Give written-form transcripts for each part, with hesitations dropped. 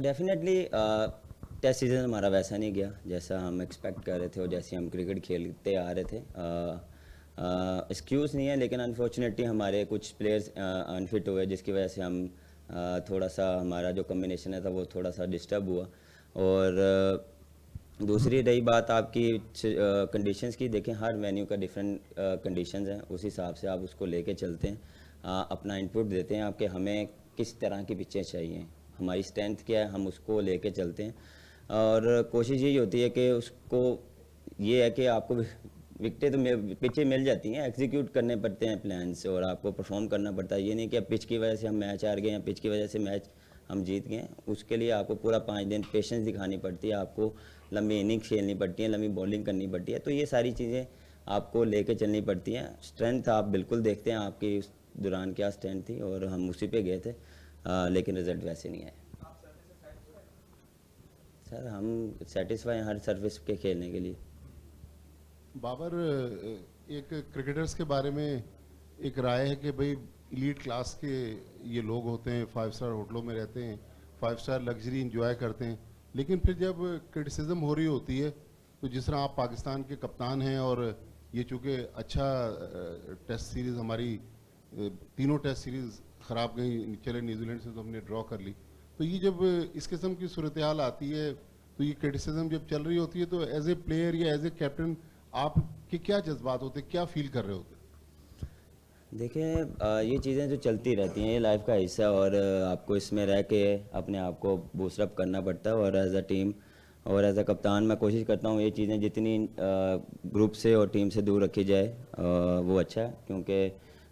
Definitely test season हमारा वैसा नहीं गया जैसा हम एक्सपेक्ट कर रहे थे और जैसे हम क्रिकेट खेलते आ रहे थे। एक्सक्यूज़ नहीं है, लेकिन अनफॉर्चुनेटली हमारे कुछ प्लेयर्स अनफिट हुए, जिसकी वजह से हम थोड़ा सा हमारा जो कम्बिनेशन है था वो थोड़ा सा डिस्टर्ब हुआ। और दूसरी रही बात आपकी कंडीशंस की, देखें हर वेन्यू का डिफरेंट कंडीशंस हैं, उस हिसाब से आप उसको लेके चलते हैं, अपना इनपुट देते हैं आपके हमें किस तरह की पिचें चाहिए, हमारी स्ट्रेंथ क्या है, हम उसको लेके चलते हैं। और कोशिश यही होती है कि उसको ये है कि आपको विकटें तो पिचें मिल जाती हैं, एग्जीक्यूट करने पड़ते हैं प्लान्स और आपको परफॉर्म करना पड़ता है। ये नहीं कि अब पिच की वजह से हम मैच हार गए या पिच की वजह से मैच हम जीत गए। उसके लिए आपको पूरा 5 दिन पेशेंस दिखानी पड़ती है, आपको लंबी इनिंग्स खेलनी पड़ती है, लंबी बॉलिंग करनी पड़ती है। तो ये सारी चीज़ें आपको लेके चलनी पड़ती हैं। स्ट्रेंथ आप बिल्कुल देखते हैं आपकी उस दौरान क्या स्ट्रेंथ थी और हम उसी पे गए थे, लेकिन रिज़ल्ट वैसे नहीं आए। सर हम सेटिस्फाई हैं हर सर्विस के खेलने के लिए। बाबर, एक क्रिकेटर्स के बारे में एक राय है कि भाई एलीट क्लास के ये लोग होते हैं, 5 स्टार होटलों में रहते हैं, 5 स्टार लग्जरी इंजॉय करते हैं, लेकिन फिर जब क्रिटिसिज्म हो रही होती है तो जिस तरह आप पाकिस्तान के कप्तान हैं और ये चूँकि अच्छा टेस्ट सीरीज़ हमारी तीनों टेस्ट सीरीज़ ख़राब गई, चले न्यूजीलैंड से तो हमने ड्रॉ कर ली, तो ये जब इस किस्म की सूरत हाल आती है तो ये क्रिटिसिज्म जब चल रही होती है तो एज ए प्लेयर या एज ए कैप्टन आपके क्या जज्बात होते, क्या फील कर रहे होते? देखें ये चीज़ें जो चलती रहती हैं, ये लाइफ का हिस्सा है और आपको इसमें रह के अपने आप को बूस्टअप करना पड़ता है। और एज अ टीम और एज अ कप्तान मैं कोशिश करता हूँ ये चीज़ें जितनी ग्रुप से और टीम से दूर रखी जाए वो अच्छा है, क्योंकि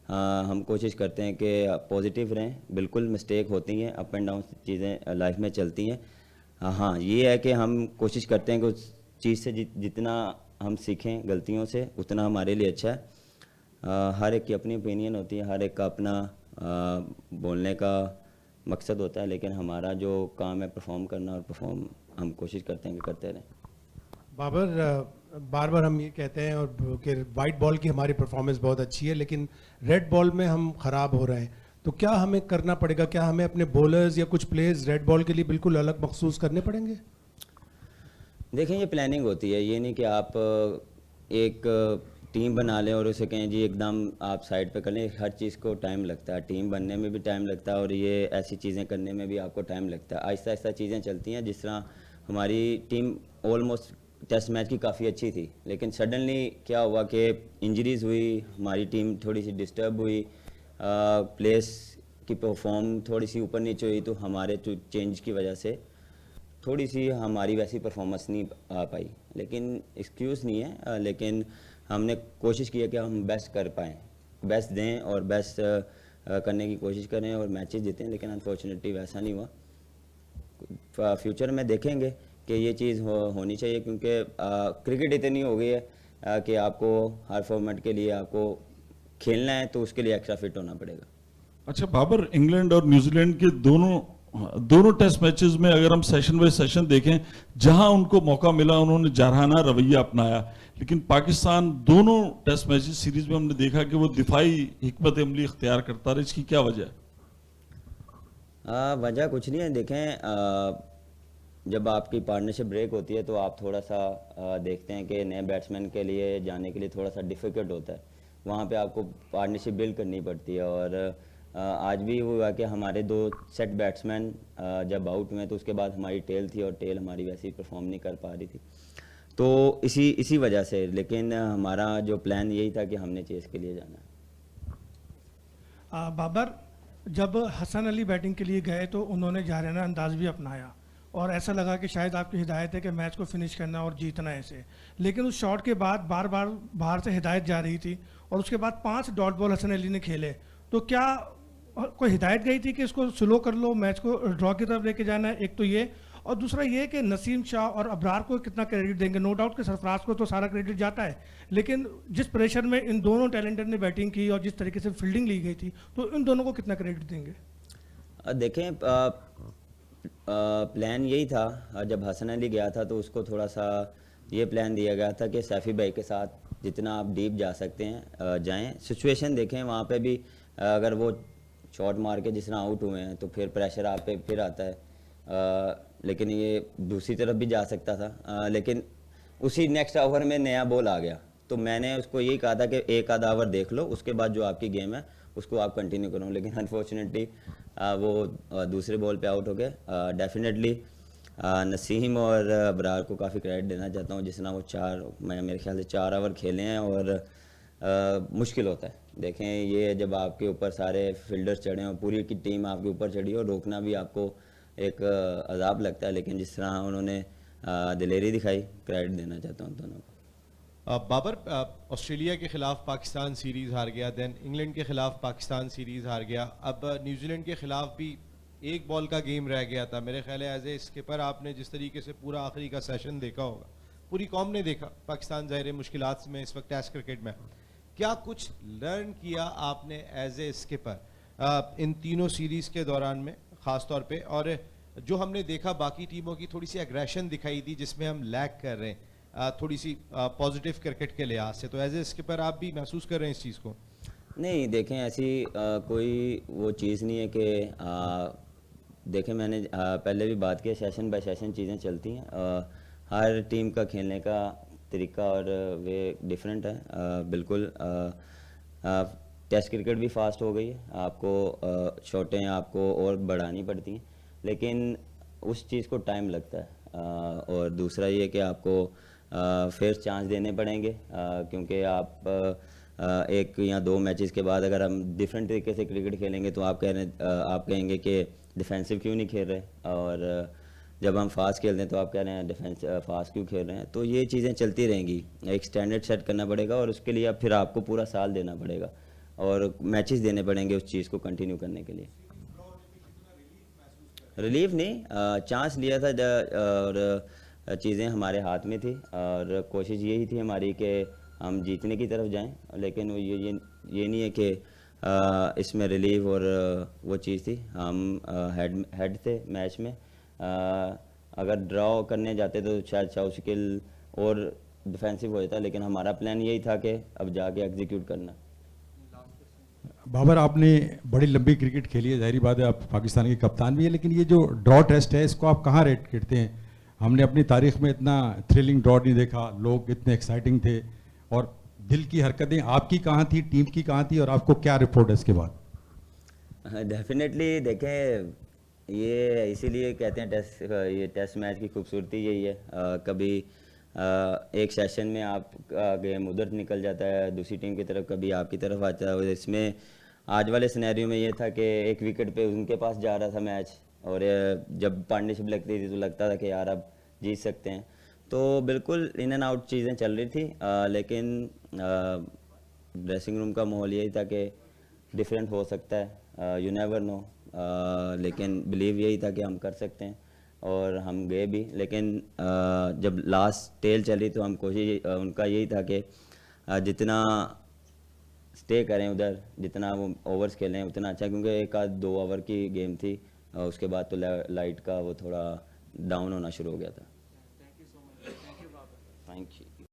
हम कोशिश करते हैं कि पॉजिटिव रहें। बिल्कुल मिस्टेक होती हैं, अप एंड डाउन चीज़ें लाइफ में चलती हैं। हाँ ये है कि हम कोशिश करते हैं कि उस चीज़ से जितना हम सीखें गलतियों से उतना हमारे लिए अच्छा है। हर एक की अपनी ओपिनियन होती है, हर एक का अपना बोलने का मकसद होता है, लेकिन हमारा जो काम है परफॉर्म करना, और परफॉर्म हम कोशिश करते हैं कि करते रहें। बाबर, बार बार हम ये कहते हैं और कि वाइट बॉल की हमारी परफॉर्मेंस बहुत अच्छी है, लेकिन रेड बॉल में हम ख़राब हो रहे हैं, तो क्या हमें करना पड़ेगा? क्या हमें अपने बॉलर्स या कुछ प्लेयर्स रेड बॉल के लिए बिल्कुल अलग मखसूस करने पड़ेंगे? देखें ये प्लानिंग होती है, ये नहीं कि आप एक टीम बना लें और उसे कहें जी एकदम आप साइड पे कर लें। हर चीज़ को टाइम लगता है, टीम बनने में भी टाइम लगता है और ये ऐसी चीज़ें करने में भी आपको टाइम लगता है। आहिस्ता आहिस्ता चीज़ें चलती हैं। जिस तरह हमारी टीम ऑलमोस्ट टेस्ट मैच की काफ़ी अच्छी थी, लेकिन सडनली क्या हुआ कि इंजरीज़ हुई, हमारी टीम थोड़ी सी डिस्टर्ब हुई, प्लेस की परफॉर्म थोड़ी सी ऊपर नीचे हुई, तो हमारे चेंज की वजह से थोड़ी सी हमारी वैसी परफॉर्मेंस नहीं आ पाई। लेकिन एक्सक्यूज़ नहीं है, लेकिन हमने कोशिश की है कि हम बेस्ट कर पाएँ, बेस्ट दें और बेस्ट करने की कोशिश करें और मैचेस जीतें, लेकिन अनफॉर्चुनेटली वैसा नहीं हुआ। फ्यूचर में देखेंगे कि ये चीज़ होनी चाहिए, क्योंकि क्रिकेट इतनी हो गई है कि आपको हर फॉर्मेट के लिए आपको खेलना है तो उसके लिए एक्स्ट्रा फिट होना पड़ेगा। अच्छा बाबर, इंग्लैंड और न्यूजीलैंड के दोनों टेस्ट मैचेस में अगर हम सेशन बाय सेशन देखें, जहां उनको मौका मिला उन्होंने जारहाना रवैया अपनाया, लेकिन पाकिस्तान दोनों टेस्ट मैचेस सीरीज में हमने देखा कि वो दिफाई हिकमत अमली इख्तियार करता रहा। इसकी क्या वजह है? वजह कुछ नहीं है। देखें जब आपकी पार्टनरशिप ब्रेक होती है तो आप थोड़ा सा देखते हैं कि नए बैट्समैन के लिए जाने के लिए थोड़ा सा डिफ़िकल्ट होता है, वहाँ पे आपको पार्टनरशिप बिल्ड करनी पड़ती है। और आज भी हुआ कि हमारे 2 सेट बैट्समैन जब आउट हुए तो उसके बाद हमारी टेल थी और टेल हमारी वैसे ही परफॉर्म नहीं कर पा रही थी, तो इसी वजह से। लेकिन हमारा जो प्लान यही था कि हमने चेस के लिए जाना है। बाबर, जब हसन अली बैटिंग के लिए गए तो उन्होंने जारहाना अंदाज भी अपनाया और ऐसा लगा कि शायद आपकी हिदायत है कि मैच को फिनिश करना और जीतना ऐसे, लेकिन उस शॉट के बाद बार बार बाहर से हिदायत जा रही थी और उसके बाद 5 डॉट बॉल हसन अली ने खेले, तो क्या कोई हिदायत गई थी कि इसको स्लो कर लो, मैच को ड्रॉ की तरफ लेके जाना है? एक तो ये, और दूसरा ये कि नसीम शाह और अबरार को कितना क्रेडिट देंगे? नो डाउट कि सरफराज को तो सारा क्रेडिट जाता है, लेकिन जिस प्रेशर में इन दोनों टैलेंटर ने बैटिंग की और जिस तरीके से फील्डिंग ली गई थी, तो इन दोनों को कितना क्रेडिट देंगे? देखें प्लान यही था, जब हसन अली गया था तो उसको थोड़ा सा ये प्लान दिया गया था कि सैफी भाई के साथ जितना आप डीप जा सकते हैं जाएं, सिचुएशन देखें वहाँ पे भी। अगर वो शॉट मार के जिस तरह आउट हुए हैं तो फिर प्रेशर आप पे फिर आता है لیکن یہ دوسری طرف بھی جا سکتا تھا, لیکن اسی نیکسٹ اوور میں نیا بال آ گیا, تو میں نے اس کو یہی کہا تھا کہ ایک آدھا اوور دیکھ لو, اس کے بعد جو آپ کی گیم ہے اس کو آپ کنٹینیو کرو, لیکن انفارچونیٹلی وہ دوسرے بال پہ آؤٹ ہو گئے. ڈیفینیٹلی نسیم اور ابرار کو کافی کریڈٹ دینا چاہتا ہوں, جس طرح وہ میرے خیال سے 4 اوور کھیلے ہیں, اور مشکل ہوتا ہے. دیکھیں یہ جب آپ کے اوپر سارے فیلڈر چڑھے ہوں, پوری کی ٹیم آپ کے اوپر چڑھی ہو, روکنا بھی آپ کو ایک عذاب لگتا ہے, لیکن جس طرح انہوں نے دلیری دکھائی, کریڈٹ دینا چاہتا ہوں دونوں کو. بابر, آسٹریلیا کے خلاف پاکستان سیریز ہار گیا, دین انگلینڈ کے خلاف پاکستان سیریز ہار گیا, اب نیوزی لینڈ کے خلاف بھی ایک بال کا گیم رہ گیا تھا. میرے خیال ہے ایز اے اسکپر آپ نے جس طریقے سے پورا آخری کا سیشن دیکھا ہوگا, پوری قوم نے دیکھا, پاکستان ظاہر مشکلات میں اس وقت ٹیسٹ کرکٹ میں, کیا کچھ لرن کیا آپ نے ایز اے اسکپر ان تینوں سیریز کے دوران میں خاص طور پہ, اور جو ہم نے دیکھا باقی ٹیموں کی تھوڑی سی اگریشن دکھائی دی جس میں ہم لیگ کر رہے ہیں تھوڑی سی پازیٹیو کرکٹ کے لحاظ سے, تو ایز اے اسکپر آپ بھی محسوس کر رہے ہیں اس چیز کو؟ نہیں دیکھیں, ایسی کوئی وہ چیز نہیں ہے کہ دیکھیں میں نے پہلے بھی بات کی, سیشن بائی سیشن چیزیں چلتی ہیں, ہر ٹیم کا کھیلنے کا طریقہ اور وے ڈیفرنٹ ہے. بالکل ٹیسٹ کرکٹ بھی فاسٹ ہو گئی ہے, آپ کو شاٹیں آپ کو اور بڑھانی پڑتی ہیں, لیکن اس چیز کو ٹائم لگتا ہے. اور دوسرا یہ کہ آپ کو پھر چانس دینے پڑیں گے, کیونکہ آپ ایک یا 2 میچز کے بعد اگر ہم ڈیفرنٹ طریقے سے کرکٹ کھیلیں گے تو آپ کہیں گے کہ ڈیفینسو کیوں نہیں کھیل رہے, اور جب ہم فاسٹ کھیلتے ہیں تو آپ کہہ رہے ہیں ڈیفینس فاسٹ کیوں کھیل رہے ہیں. تو یہ چیزیں چلتی رہیں گی, ایک سٹینڈرڈ سیٹ کرنا پڑے گا, اور اس کے لیے اب پھر آپ کو پورا سال دینا پڑے گا اور میچز دینے پڑیں گے اس چیز کو کنٹینیو کرنے کے لیے. ریلیف نہیں, چانس لیا تھا اور چیزیں ہمارے ہاتھ میں تھی, اور کوشش یہی تھی ہماری کہ ہم جیتنے کی طرف جائیں, لیکن یہ نہیں ہے کہ اس میں ریلیف اور وہ چیز تھی. ہم ہیڈ تھے میچ میں, اگر ڈراؤ کرنے جاتے تو شاید شاوشکل اور ڈیفینسو ہو جاتا, لیکن ہمارا پلان یہی تھا کہ اب جا کے ایگزیکیوٹ کرنا. بابر, آپ نے بڑی لمبی کرکٹ کھیلی ہے, ظاہری بات ہے آپ پاکستان کے کپتان بھی ہیں, لیکن یہ جو ڈرا ٹیسٹ ہے اس کو آپ کہاں ریٹ کرتے ہیں؟ ہم نے اپنی تاریخ میں اتنا تھرلنگ ڈرا نہیں دیکھا, لوگ اتنے ایکسائٹنگ تھے, اور دل کی حرکتیں آپ کی کہاں تھی, ٹیم کی کہاں تھی, اور آپ کو کیا رپورٹ ہے اس کے بعد؟ ڈیفینیٹلی دیکھیں, یہ اسی لیے کہتے ہیں یہ ٹیسٹ میچ کی خوبصورتی یہی ہے. کبھی ایک سیشن میں آپ گیم ادھر نکل جاتا ہے دوسری ٹیم کی طرف, کبھی آپ کی طرف آتا ہے. اور اس میں آج والے سینیریو میں یہ تھا کہ ایک وکٹ پہ ان کے پاس جا رہا تھا میچ, اور جب پارٹنرشپ لگتی تھی تو لگتا تھا کہ یار اب جیت سکتے ہیں. تو بالکل ان اینڈ آؤٹ چیزیں چل رہی تھی, لیکن ڈریسنگ روم کا ماحول یہی تھا کہ ڈفرینٹ ہو سکتا ہے, یو نیور نو, لیکن بلیو یہی تھا کہ ہم کر سکتے ہیں, اور ہم گئے بھی. لیکن جب لاسٹ ٹیل چلی تو ہم کوشش ان کا یہی تھا کہ جتنا اسٹے کریں ادھر, جتنا وہ اوورس کھیلیں اتنا اچھا, کیونکہ 1-2 اوور کی گیم تھی, اس کے بعد تو لائٹ کا وہ تھوڑا ڈاؤن ہونا شروع ہو گیا تھا. Thank you.